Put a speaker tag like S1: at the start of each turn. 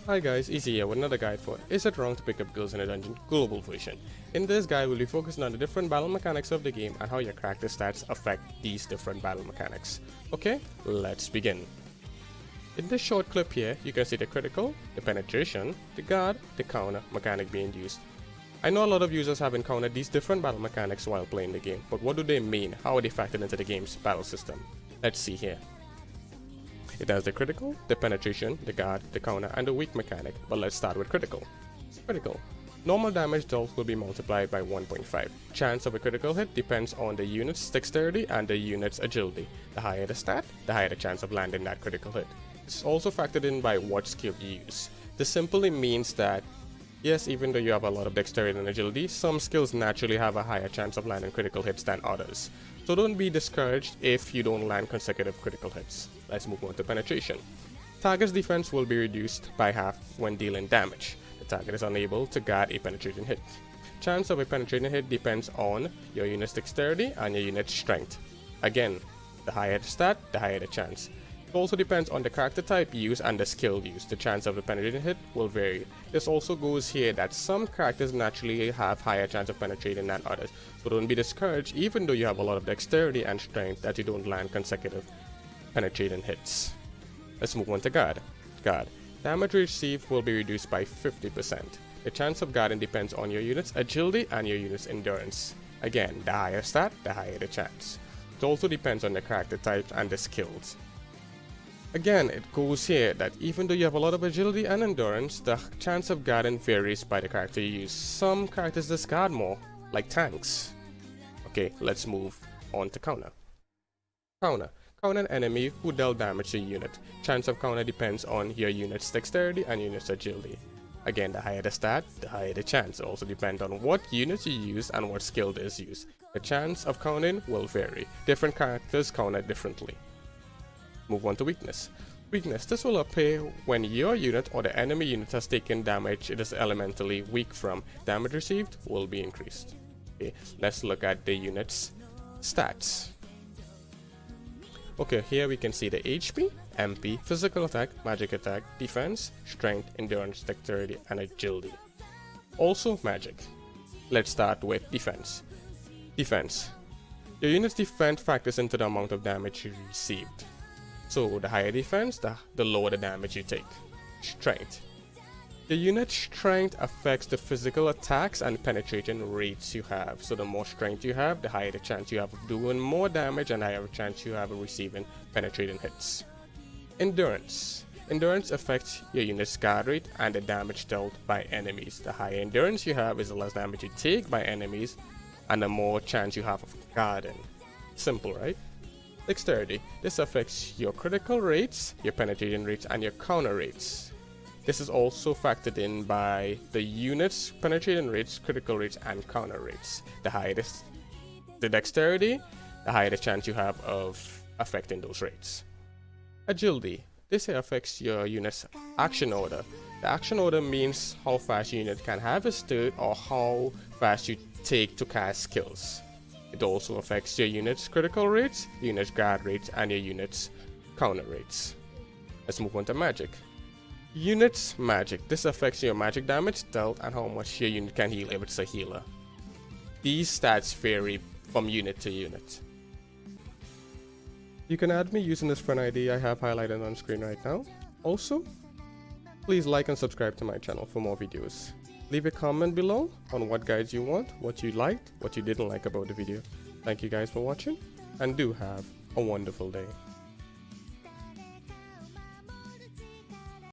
S1: Hi guys, Easy here with another guide for Is It Wrong to Pick Up Girls in a Dungeon Global Version. In this guide, we'll be focusing on the different battle mechanics of the game and how your character stats affect these different battle mechanics. Okay, let's begin. In this short clip here, you can see the critical, the penetration, the guard, the counter mechanic being used. I know a lot of users have encountered these different battle mechanics while playing the game, but what do they mean? How are they factored into the game's battle system? Let's see here. It has the critical, the penetration, the guard, the counter, and the weak mechanic, but let's start with critical. Critical. Normal damage dealt will be multiplied by 1.5. Chance of a critical hit depends on the unit's dexterity and the unit's agility. The higher the stat, the higher the chance of landing that critical hit. It's also factored in by what skill you use. This simply means that, yes, even though you have a lot of dexterity and agility, some skills naturally have a higher chance of landing critical hits than others. So don't be discouraged if you don't land consecutive critical hits. Let's move on to penetration. Target's defense will be reduced by half when dealing damage. The target is unable to guard a penetrating hit. Chance of a penetrating hit depends on your unit's dexterity and your unit's strength. Again, the higher the stat, the higher the chance. It also depends on the character type used and the skill used. The chance of a penetrating hit will vary. This also goes here that some characters naturally have higher chance of penetrating than others. So don't be discouraged even though you have a lot of dexterity and strength that you don't land consecutive penetrating hits. Let's move on to guard. Guard. Damage received will be reduced by 50%. The chance of guarding depends on your unit's agility and your unit's endurance. Again, the higher stat, the higher the chance. It also depends on the character types and the skills. Again, it goes here that even though you have a lot of agility and endurance, the chance of guarding varies by the character you use. Some characters discard more, like tanks. Okay, let's move on to counter. Counter. Counter an enemy who dealt damage to a unit. Chance of counter depends on your unit's dexterity and unit's agility. Again, the higher the stat, the higher the chance. It also depends on what units you use and what skill is used. The chance of countering will vary. Different characters counter differently. Move on to weakness. Weakness. This will appear when your unit or the enemy unit has taken damage it is elementally weak from. Damage received will be increased. Okay, let's look at the unit's stats. Okay, here we can see the HP, MP, physical attack, magic attack, defense, strength, endurance, dexterity, and agility. Also magic. Let's start with defense. Defense. Your unit's defense factors into the amount of damage you received. So the higher defense, the lower the damage you take. Strength. The unit's strength affects the physical attacks and penetration rates you have. So the more strength you have, the higher the chance you have of doing more damage and the higher chance you have of receiving penetrating hits. Endurance. Endurance affects your unit's guard rate and the damage dealt by enemies. The higher endurance you have is the less damage you take by enemies and the more chance you have of guarding. Simple, right? Dexterity. This affects your critical rates, your penetrating rates, and your counter rates. This is also factored in by the unit's penetrating rates, critical rates, and counter rates. The higher the dexterity, the higher the chance you have of affecting those rates. Agility. This here affects your unit's action order. The action order means how fast your unit can have a state or how fast you take to cast skills. It also affects your unit's critical rates, unit's guard rates, and your unit's counter rates. Let's move on to magic. Unit's magic. This affects your magic damage dealt and how much your unit can heal if it's a healer. These stats vary from unit to unit. You can add me using this friend ID I have highlighted on screen right now. Also, please like and subscribe to my channel for more videos. Leave a comment below on what guides you want, what you liked, what you didn't like about the video. Thank you guys for watching, and do have a wonderful day.